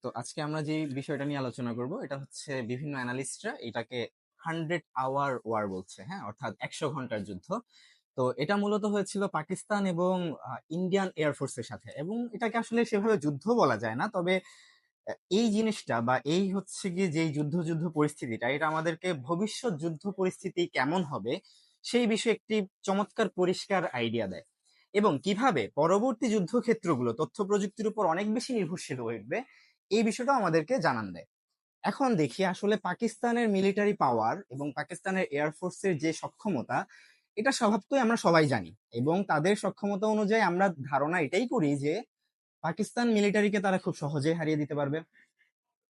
তো আজকে আমরা যে বিষয়টা নিয়ে আলোচনা করব এটা হচ্ছে বিভিন্ন অ্যানালিস্টরা এটাকে 100 আওয়ার ওয়ার বলছে, হ্যাঁ, অর্থাৎ 100 ঘন্টার যুদ্ধ। তো এটা মূলত হয়েছিল পাকিস্তান এবং ইন্ডিয়ান এয়ারফোর্সের সাথে, এবং এটাকে আসলে সেভাবে যুদ্ধ বলা যায় না। তবে এই জিনিসটা বা এই হচ্ছে গিয়ে যে যুদ্ধ যুদ্ধ পরিস্থিতিটা, এটা আমাদেরকে ভবিষ্যৎ যুদ্ধ পরিস্থিতি কেমন হবে সেই বিষয়ে একটি চমৎকার পরিষ্কার আইডিয়া দেয়, এবং কিভাবে পরবর্তী যুদ্ধক্ষেত্রগুলো তথ্য প্রযুক্তির উপর অনেক বেশি নির্ভরশীল হয়ে উঠবে এই বিষয়টা আমাদেরকে জানান দেয়। এখন দেখি আসলে পাকিস্তানের মিলিটারি পাওয়ার এবং পাকিস্তানের এয়ারফোর্সের যে সক্ষমতা, এটা স্বভাবতই আমরা সবাই জানি, এবং তাদের সক্ষমতা অনুযায়ী আমরা ধারণা এটাই করি যে পাকিস্তান মিলিটারিকে তারা খুব সহজেই হারিয়ে দিতে পারবে।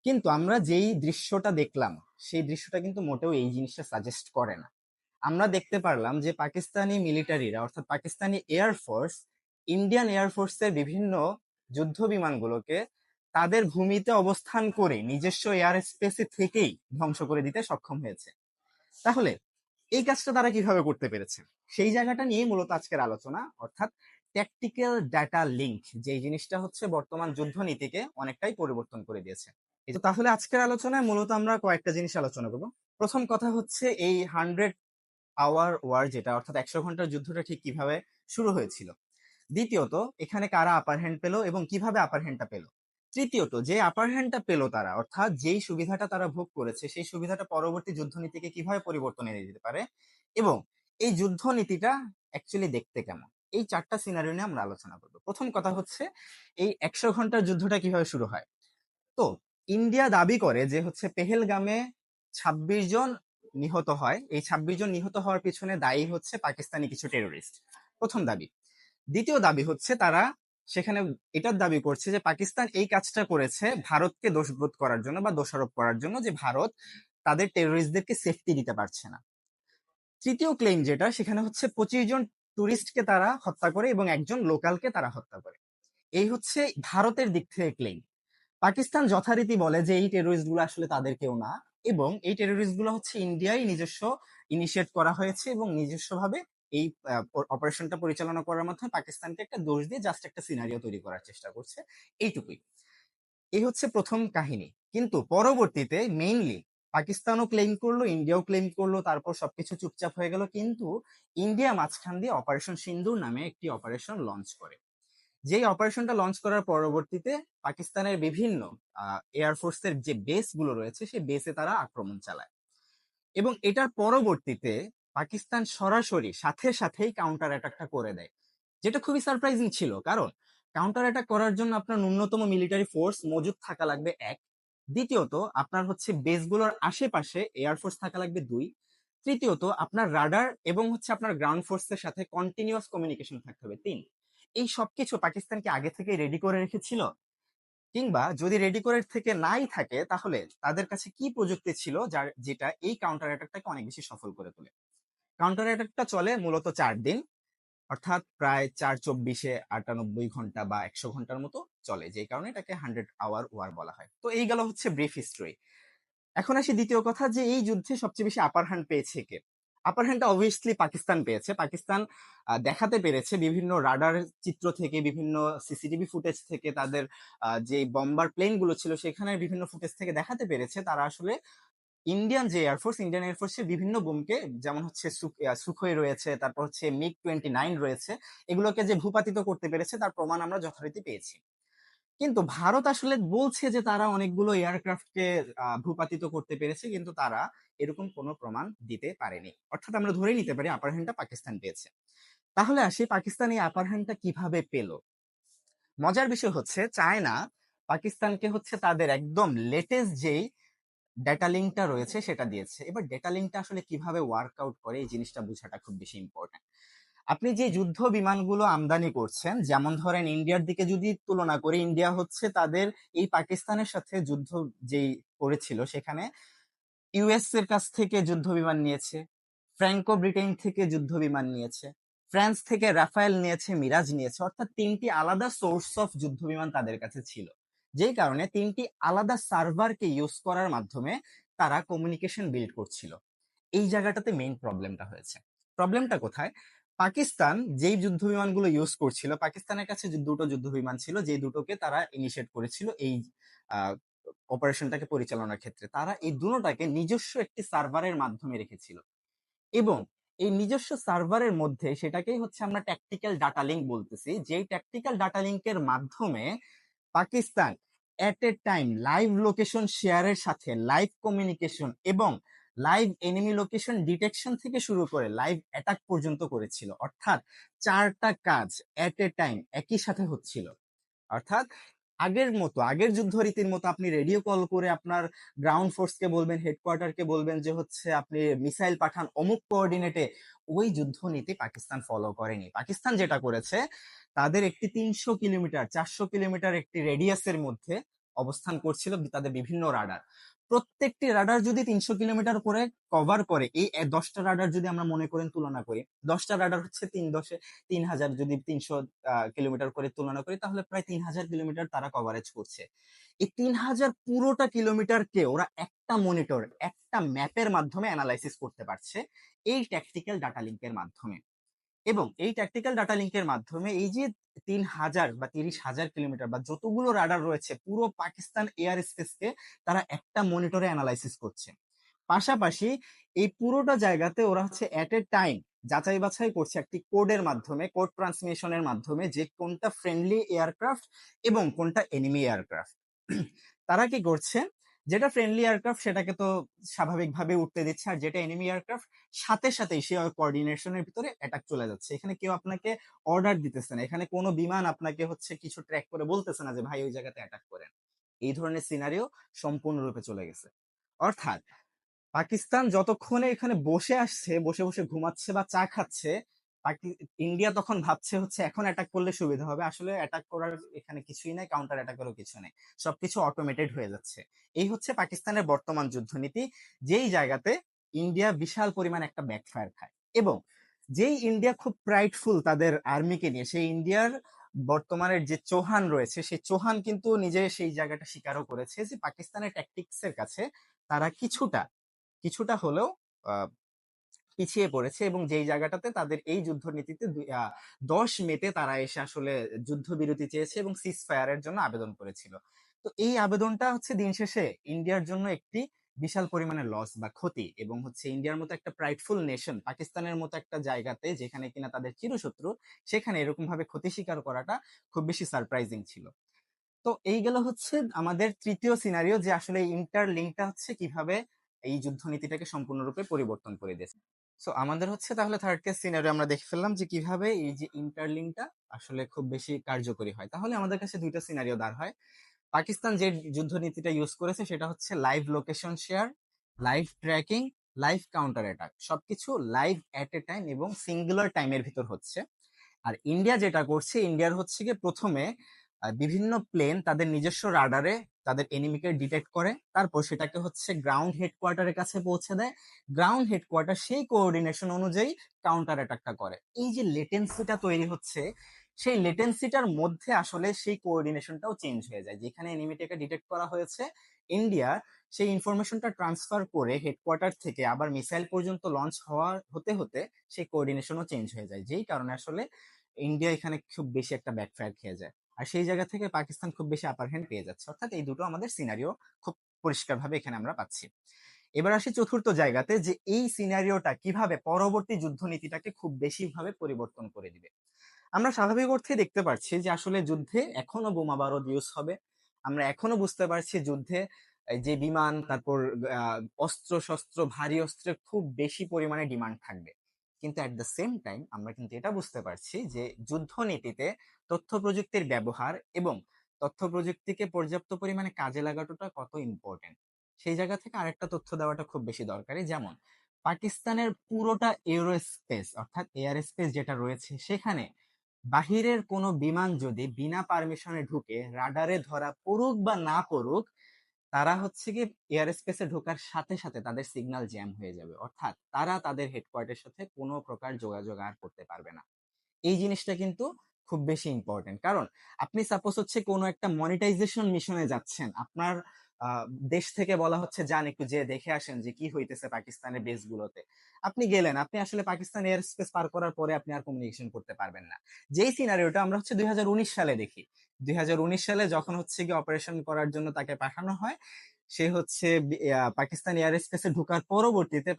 কিন্তু আমরা যেই দৃশ্যটা দেখলাম, সেই দৃশ্যটা কিন্তু মোটেও এই জিনিসটা সাজেস্ট করে না। আমরা দেখতে পারলাম যে পাকিস্তানি মিলিটারিরা অর্থাৎ পাকিস্তানি এয়ারফোর্স ইন্ডিয়ান এয়ারফোর্সের বিভিন্ন যুদ্ধ বিমানগুলোকে তাদের ভূমিতে অবস্থান করে নিজস্ব এয়ার স্পেসে থেকেই ধ্বংস করে দিতে সক্ষম হয়েছে। তাহলে এই কাজটা তারা কিভাবে করতে পেরেছে, সেই জায়গাটা নিয়ে মূলত আজকের আলোচনা, অর্থাৎ ট্যাকটিক্যাল ডাটা লিঙ্ক, যে জিনিসটা হচ্ছে বর্তমান যুদ্ধ নীতিকে অনেকটাই পরিবর্তন করে দিয়েছে। এই তো তাহলে আজকের আলোচনায় মূলত আমরা কয়েকটা জিনিস আলোচনা করব। প্রথম কথা হচ্ছে এই 100 আওয়ার ওয়ার, যেটা অর্থাৎ 100 ঘন্টার যুদ্ধটা ঠিক কিভাবে শুরু হয়েছিল। দ্বিতীয়ত, এখানে কারা আপার হ্যান্ড পেলো এবং কিভাবে আপার হ্যান্ডটা পেলো। তৃতীয়ত, যে আপার হ্যান্ডটা পেলো তারা, অর্থাৎ যেই সুবিধাটা তারা ভোগ করেছে, সেই সুবিধাটা পরবর্তী যুদ্ধনীতিকে কিভাবে পরিবর্তন এনে দিতে পারে, এবং এই যুদ্ধনীতিটা অ্যাকচুয়ালি দেখতে কেমন। এই চারটা সিনারিও নিয়ে আমরা আলোচনা করবো। প্রথম কথা হচ্ছে এই 100 ঘন্টার যুদ্ধটা কিভাবে শুরু হয়। তো ইন্ডিয়া দাবি করে যে হচ্ছে পেহেলগামে 26 জন নিহত হয়, এই 26 জন নিহত হওয়ার পিছনে দায়ী হচ্ছে পাকিস্তানি কিছু টেরোরিস্ট। প্রথম দাবি। দ্বিতীয় দাবি হচ্ছে তারা সেখানে এটার দাবি করছে যে পাকিস্তান এই কাজটা করেছে ভারতকে দোষবোধ করার জন্য বা দোষারোপ করার জন্য, যে ভারত তাদের টেরোরিস্টদেরকে সেফটি দিতে পারছে না। তৃতীয় ক্লেম যেটা, সেখানে হচ্ছে 25 জন টুরিস্টকে তারা হত্যা করে এবং একজন লোকালকে তারা হত্যা করে। এই হচ্ছে ভারতের দিক থেকে ক্লেম। পাকিস্তান যথারীতি বলে যে এই টেরোরিস্ট গুলো আসলে তাদের কেউ না, এবং এই টেরোরিস্ট গুলো হচ্ছে ইন্ডিয়ায় নিজস্ব ইনিশিয়েট করা হয়েছে, এবং নিজস্ব ভাবে এই অপারেশনটা পরিচালনা করার মাধ্যমে পাকিস্তানকে একটা দোষ দিয়ে জাস্ট একটা সিনারিও তৈরি করার চেষ্টা করছে। এইটুকুই। এই হচ্ছে প্রথম কাহিনী। কিন্তু পরবর্তীতে মেইনলি পাকিস্তানও ক্লেম করলো, ইন্ডিয়াও ক্লেম করলো, তারপর সবকিছু চুপচাপ হয়ে গেল। কিন্তু ইন্ডিয়া মাঝখান দিয়ে অপারেশন সিন্দুর নামে একটি অপারেশন লঞ্চ করে। যেই অপারেশনটা লঞ্চ করার পরবর্তীতে পাকিস্তানের বিভিন্ন এয়ারফোর্সের যে বেস গুলো রয়েছে, সেই বেসে তারা আক্রমণ চালায়, এবং এটার পরবর্তীতে পাকিস্তান সরাসরি সাথে সাথেই কাউন্টার অ্যাটাকটা করে দেয়, যেটা খুবই সারপ্রাইজিং ছিল। কারণ কাউন্টার অ্যাটাক করার জন্য আপনার ন্যূনতম মিলিটারি ফোর্স মজুদ থাকা লাগবে এক। দ্বিতীয়ত, আপনার হচ্ছে বেসগুলোর আশেপাশে এয়ারফোর্স থাকা লাগবে দুই। তৃতীয়ত, আপনার রাডার এবং হচ্ছে আপনার গ্রাউন্ড ফোর্সের সাথে কন্টিনিউয়াস কমিউনিকেশন থাকতে হবে তিন। এই সবকিছু পাকিস্তান কি আগে থেকে রেডি করে রেখেছিল? কিংবা যদি রেডি করে থেকে নাই থাকে, তাহলে তাদের কাছে কি প্রযুক্তি ছিল যেটা এই কাউন্টার অ্যাটাকটাকে অনেক বেশি সফল করে তোলে? কাউন্টার অ্যাটাকটা চলে মূলত 4 দিন, অর্থাৎ প্রায় 4/24 98 ঘন্টা বা 100 ঘন্টার মতো চলে, যে কারণে এটাকে 100 আওয়ার ওয়ার বলা হয়। তো এই গেল হচ্ছে ব্রিফ হিস্ট্রি। এখন আসি দ্বিতীয় কথা, যে এই যুদ্ধে সবচেয়ে বেশি আপার হ্যান্ড পেয়েছে কে। আপার হ্যান্ডটা অবভিয়াসলি পাকিস্তান পেয়েছে। পাকিস্তান দেখাতে পেরেছে বিভিন্ন রাডার চিত্র থেকে, বিভিন্ন সিসিটিভি ফুটেজ থেকে, তাদের যে বম্বার প্লেন গুলো ছিল সেখানে বিভিন্ন ফুটেজ থেকে দেখাতে পেরেছে তারা আসলে ইন্ডিয়ান এয়ারফোর্সের বিভিন্ন বোমকে, যেমন হচ্ছে সুখোই রয়েছে, তারপর হচ্ছে MiG-29 রয়েছে, এগুলোকে যে ভূপাতিত করতে পেরেছে তার প্রমাণ আমরা যথারীতি পেয়েছি। কিন্তু ভারত আসলে বলছে যে তারা অনেকগুলো এয়ারক্রাফটকে ভূপাতিত করতে পেরেছে, কিন্তু তারা এরকম কোনো প্রমাণ দিতে পারেনি। অর্থাৎ আমরা ধরে নিতে পারি আপার হ্যান্ডটা পাকিস্তান পেয়েছে। তাহলে আসি পাকিস্তান এই আপার হ্যান্ডটা কিভাবে পেল। মজার বিষয় হচ্ছে চায়না পাকিস্তানকে হচ্ছে তাদের একদম লেটেস্ট যেই ডেটা লিঙ্কটা রয়েছে সেটা দিয়েছে। এবার ডেটা লিঙ্কটা আসলে কিভাবে ওয়ার্কআউট করে এই জিনিসটা বোঝাটা খুব বেশি ইম্পর্টেন্ট। আপনি যে যুদ্ধ বিমানগুলো আমদানি করছেন, যেমন ধরেন ইন্ডিয়ার দিকে যদি তুলনা করি, ইন্ডিয়া হচ্ছে তাদের এই পাকিস্তানের সাথে যুদ্ধ যেই করেছিল সেখানে ইউএস এর কাছ থেকে যুদ্ধ বিমান নিয়েছে, ফ্র্যাঙ্কো ব্রিটেন থেকে যুদ্ধ বিমান নিয়েছে, ফ্রান্স থেকে রাফায়েল নিয়েছে, মিরাজ নিয়েছে, অর্থাৎ তিনটি আলাদা সোর্স অফ যুদ্ধ বিমান তাদের কাছে ছিল। যেই কারণে তিনটি আলাদা সার্ভারকে ইউজ করার মাধ্যমে তারা কমিউনিকেশন বিল্ড করছিল। এই জায়গাটাতে মেইন প্রবলেমটা হয়েছে। প্রবলেমটা কোথায়? পাকিস্তান যেই যুদ্ধ বিমানগুলো ইউজ করছিল, পাকিস্তানের কাছে যে দুটো যুদ্ধ বিমান ছিল, যে দুটোকে তারা ইনিশিয়েট করেছিল এই অপারেশনটাকে পরিচালনার ক্ষেত্রে, তারা এই দুটোটাকে নিজস্ব একটি সার্ভারের মাধ্যমে রেখেছিল। এবং এই নিজস্ব সার্ভারের মধ্যে সেটাকেই হচ্ছে আমরা ট্যাকটিক্যাল ডাটা লিঙ্ক বলতেছি, যেই ট্যাকটিক্যাল ডাটা লিঙ্কের মাধ্যমে পাকিস্তান এট এ টাইম লাইভ লোকেশন শেয়ারের সাথে লাইভ কমিউনিকেশন এবং লাইভ এনিমি লোকেশন ডিটেকশন থেকে শুরু করে লাইভ অ্যাটাক পর্যন্ত করেছিল। অর্থাৎ চারটা কাজ এট এ টাইম একই সাথে হচ্ছিল। অর্থাৎ আগের যুদ্ধ রীতির মতো আপনি রেডিও কল করে আপনার গ্রাউন্ড ফোর্সকে বলবেন, হেডকোয়ার্টারকে বলবেন যে হচ্ছে আপনি মিসাইল পাঠান অমুক কোঅর্ডিনেটে, ওই যুদ্ধ নীতি পাকিস্তান ফলো করেনি। পাকিস্তান যেটা করেছে, তাদের একটি 300 কিলোমিটার 400 কিলোমিটার একটি রেডিয়াসের মধ্যে অবস্থান করছিল তাদের বিভিন্ন রাডার। প্রত্যেকটি রাডার যদি 300 কিলোমিটার করে কভার করে, এই 10টা রাডার যদি আমরা মনে করেন তুলনা করি, 10টা রাডার হচ্ছে 3,000, যদি 300 কিলোমিটার করে তুলনা করি, তাহলে প্রায় 3,000 কিলোমিটার তারা কভারেজ করছে। এই 3,000 পুরোটা কিলোমিটারকে ওরা একটা মনিটর, একটা ম্যাপের মাধ্যমে অ্যানালাইসিস করতে পারছে এই ট্যাকটিক্যাল ডাটা লিঙ্কের মাধ্যমে। এবং এই ট্যাকটিক্যাল ডাটা লিঙ্কের মাধ্যমে এই যে 3,000 বা 30,000 কিলোমিটার বা যতগুলো রাডার রয়েছে, পুরো পাকিস্তান এয়ার স্পেসকে তারা একটা মনিটরে অ্যানালাইসিস করছে। পাশাপাশি এই পুরোটা জায়গাতে ওরা হচ্ছে এট এ টাইম যাচাই বাছাই করছে একটি কোডের মাধ্যমে, কোড ট্রান্সমিশনের মাধ্যমে, যে কোনটা ফ্রেন্ডলি এয়ারক্রাফট এবং কোনটা এনিমি এয়ারক্রাফট। তারা কি করছে, যেটা ফ্রেন্ডলি এয়ারক্রাফট সেটাকে তো স্বাভাবিকভাবে উঠতে দিচ্ছে, আর যেটা এনিমি এয়ারক্রাফট সাথে সাথেই সে কোঅর্ডিনেশনের ভিতরে অ্যাটাক চলে যাচ্ছে। এখানে কেউ আপনাকে অর্ডার দিতেছে না, এখানে কোনো বিমান আপনাকে হচ্ছে কিছু ট্র্যাক করে বলতেছে না যে ভাই ওই জায়গাতে অ্যাটাক করেন। এই ধরনের সিনারিও সম্পূর্ণরূপে চলে গেছে। অর্থাৎ পাকিস্তান যতক্ষণে এখানে বসে আসছে, বসে বসে ঘুমাচ্ছে বা চা খাচ্ছে, ইন্ডিয়া তখন ভাবছে হচ্ছে এখন অ্যাটাক করলে সুবিধা হবে। আসলে অ্যাটাক করার এখানে কিছুই নাই, কাউন্টার অ্যাটাকেরও কিছু নেই, সবকিছু অটোমেটেড হয়ে যাচ্ছে। এই হচ্ছে পাকিস্তানের বর্তমান যুদ্ধনীতি, যেই জায়গাতে ইন্ডিয়া বিশাল পরিমাণ একটা ব্যাকফায়ার খায়। এবং যেই ইন্ডিয়া খুব প্রাইডফুল তাদের আর্মিকে নিয়ে, সেই ইন্ডিয়ার বর্তমানের যে চৌহান রয়েছে, সেই চৌহান কিন্তু নিজে সেই জায়গাটা স্বীকারও করেছে যে পাকিস্তানের ট্যাকটিক্স এর কাছে তারা কিছুটা কিছুটা হলেও আহ, পিছিয়ে পড়েছে, এবং যেই জায়গাটাতে তাদের এই যুদ্ধ নীতিতে 10 মেতে তারা এসে আসলে যুদ্ধবিরতি চেয়েছে এবং সিজ ফায়ারের জন্য আবেদন করেছিল। তো এই আবেদনটা হচ্ছে দিন শেষে ইন্ডিয়ার জন্য একটি বিশাল পরিমাণে লস বা ক্ষতি, এবং হচ্ছে ইন্ডিয়ার মতো একটা প্রাইডফুল নেশন, পাকিস্তানের মতো একটা জায়গাতে যেখানে কিনা তাদের চিরশত্রু, সেখানে এরকম ভাবে ক্ষতি স্বীকার করাটা খুব বেশি সারপ্রাইজিং ছিল। তো এই গেল হচ্ছে আমাদের তৃতীয় সিনারিও, যে আসলে ইন্টার লিঙ্কটা হচ্ছে কিভাবে এই যুদ্ধনীতিটাকে সম্পূর্ণরূপে পরিবর্তন করে দিয়েছে। সো আমাদের হচ্ছে তাহলে থার্ড কেস সিনারিও আমরা দেখে ফেললাম যে কিভাবে এই যে ইন্টারলিংকটা আসলে খুব বেশি কার্যকরী হয়। তাহলে আমাদের কাছে দুইটা সিনারিও দাঁড় হয়। পাকিস্তান যে যুদ্ধনীতিটা ইউজ করেছে সেটা হচ্ছে live location share, live tracking, live counter attack, সবকিছু লাইভ এট এ টাইম এবং সিঙ্গুলার টাইমের ভিতর হচ্ছে। আর ইন্ডিয়া যেটা করছে, ইন্ডিয়ার হচ্ছে গিয়ে প্রথমে বিভিন্ন প্লেন তাদের নিজস্ব রাডারে তাদের এনিমিকে ডিটেক্ট করে, তারপর সেটাকে হচ্ছে গ্রাউন্ড হেডকোয়ার্টারের কাছে পৌঁছে দেয়। গ্রাউন্ড হেডকোয়ার্টার সেই কোঅর্ডিনেশন অনুযায়ী কাউন্টার অ্যাটাকটা করে। এই যে লেটেন্সিটা তৈরি হচ্ছে, সেই লেটেন্সিটার মধ্যে আসলে সেই কোঅর্ডিনেশনটাও চেঞ্জ হয়ে যায়। যেখানে এনিমিটাকে ডিটেক্ট করা হয়েছে, ইন্ডিয়া সেই ইনফরমেশনটা ট্রান্সফার করে হেডকোয়ার্টার থেকে আবার মিসাইল পর্যন্ত লঞ্চ হতে হতে সেই কোঅর্ডিনেশনও চেঞ্জ হয়ে যায়, যেই কারণে আসলে ইন্ডিয়া এখানে খুব বেশি একটা ব্যাকফায়ার খেয়ে যায়। আর সেই জায়গা থেকে পাকিস্তান খুব বেশি আপার হ্যান্ড পেয়ে যাচ্ছে। অর্থাৎ এই দুটো আমাদের সিনারিও খুব পরিষ্কারভাবে এখানে আমরা পাচ্ছি। এবার আসি চতুর্থ জায়গাতে, যে এই সিনারিওটা কিভাবে পরবর্তী যুদ্ধনীতিটাকে খুব বেশি ভাবে পরিবর্তন করে দিবে। আমরা স্বাভাবিক অর্থে দেখতে পাচ্ছি যে আসলে যুদ্ধে এখনো বোমা বারুদ ইউজ হবে। আমরা এখনো বুঝতে পারছি যুদ্ধে যে বিমান, তারপর অস্ত্র শস্ত্র, ভারী অস্ত্রের খুব বেশি পরিমাণে ডিমান্ড থাকবে। কিন্তু অ্যাট দ্য সেম টাইম আমরা কিন্তু এটা বুঝতে পারছি যে যুদ্ধনীতিতে তথ্য প্রযুক্তির ব্যবহার এবং তথ্য প্রযুক্তিকে পর্যাপ্ত পরিমাণে কাজে লাগানোটা কত ইম্পর্টেন্ট। সেই জায়গা থেকে আরেকটা তথ্য দেওয়াটা খুব বেশি দরকারি। যেমন পাকিস্তানের পুরোটা এরোস্পেস অর্থাৎ এয়ার স্পেস যেটা রয়েছে, সেখানে বাহিরের কোনো বিমান যদি বিনা পারমিশনে ঢুকে রাডারে ধরা পড়ুক বা না পড়ুক, তারা হচ্ছে কি এয়ার স্পেসে ঢোকার সাথে সাথে তাদের সিগন্যাল জ্যাম হয়ে যাবে। অর্থাৎ তারা তাদের হেডকোয়ার্টারের সাথে কোনো প্রকার যোগাযোগ আর করতে পারবে না। এই জিনিসটা কিন্তু খুব বেশি ইম্পর্টেন্ট। কারণ আপনি সাপোজ হচ্ছে কোনো একটা মনিটাইজেশন মিশনে যাচ্ছেন, আপনার দেশ থেকে বলা হচ্ছে যান একটু যেয়ে দেখে আসেন যে কি হইতেছে পাকিস্তানের বেস গুলোতে। আপনি গেলেন, আপনি আসলে পাকিস্তান এয়ার স্পেস পার করার পরে আপনি আর কমিউনিকেশন করতে পারবেন না। যেই সিনারিওটা আমরা হচ্ছে 2019 সালে দেখি। 2019 সালে যখন হচ্ছে গিয়ে অপারেশন করার জন্য তাকে পাঠানো হয়, সে হচ্ছে পাকিস্তান এয়ার স্পেসে ঢোকার পরবর্তীতে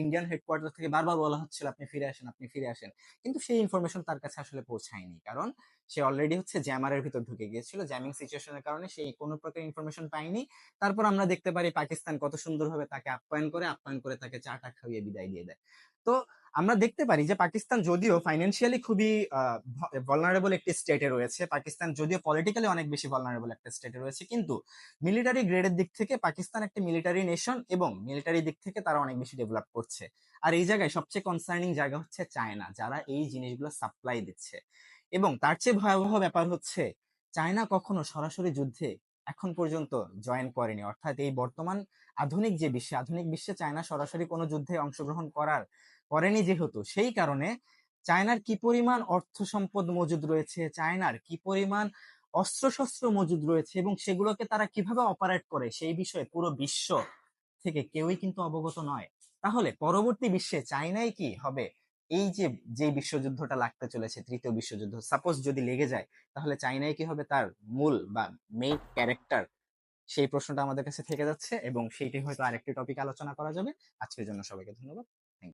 ইন্ডিয়ান হেডকোয়ার্টার থেকে বারবার বলা হচ্ছিল আপনি ফিরে আসেন, আপনি ফিরে আসেন। কিন্তু সেই ইনফরমেশন তার কাছে আসলে পৌঁছায়নি, কারণ সে অলরেডি হচ্ছে জ্যামারের ভিতর ঢুকে গিয়েছিল। জ্যামিং সিচুয়েশনের কারণে সে কোনো প্রকার ইনফরমেশন পায়নি। তারপর আমরা দেখতে পারি পাকিস্তান কত সুন্দরভাবে তাকে আপ্যায়ন করে তাকে চাটা খাইয়ে বিদায় দিয়ে দেয়। তো আমরা দেখতে পারি যে পাকিস্তান যদিও ফাইন্যান্সিয়ালি খুবই ভলনারেবল একটি স্টেটে রয়েছে, পাকিস্তান যদিও পলিটিক্যালি অনেক বেশি ভলনারেবল একটা স্টেটে রয়েছে, কিন্তু মিলিটারি গ্রেডের দিক থেকে পাকিস্তান একটা মিলিটারি নেশন এবং মিলিটারি দিক থেকে তারা অনেক বেশি ডেভেলপ করছে। আর এই জায়গায় সবচেয়ে কনসার্নিং জায়গা হচ্ছে চায়না, যারা এই জিনিসগুলো সাপ্লাই দিচ্ছে। এবং তার চেয়ে ভয়াবহ ব্যাপার হচ্ছে চায়না কখনো সরাসরি যুদ্ধে এখন পর্যন্ত জয়েন করেনি। অর্থাৎ এই বর্তমান আধুনিক বিশ্বে চায়না সরাসরি কোনো যুদ্ধে অংশগ্রহণ করেনি, যেহেতু সেই কারণে চায়নার কি পরিমাণ অর্থ সম্পদ মজুদ রয়েছে, চায়নার কি পরিমাণ অস্ত্রশস্ত্র মজুদ রয়েছে এবং সেগুলোকে তারা কিভাবে অপারেট করে সেই বিষয়ে পুরো বিশ্ব থেকে কেউই কিন্তু অবগত নয়। তাহলে পরবর্তী বিশ্বে চায়নাই কি হবে? এই যে বিশ্বযুদ্ধটা লাগতে চলেছে, তৃতীয় বিশ্বযুদ্ধ, সাপোজ যদি লেগে যায়, তাহলে চায়নাই কি হবে তার মূল বা মেইন ক্যারেক্টার? সেই প্রশ্নটা আমাদের কাছে থেকে যাচ্ছে এবং সেইটাই হয়তো আরেকটি টপিক আলোচনা করা যাবে। আজকের জন্য সবাইকে ধন্যবাদ।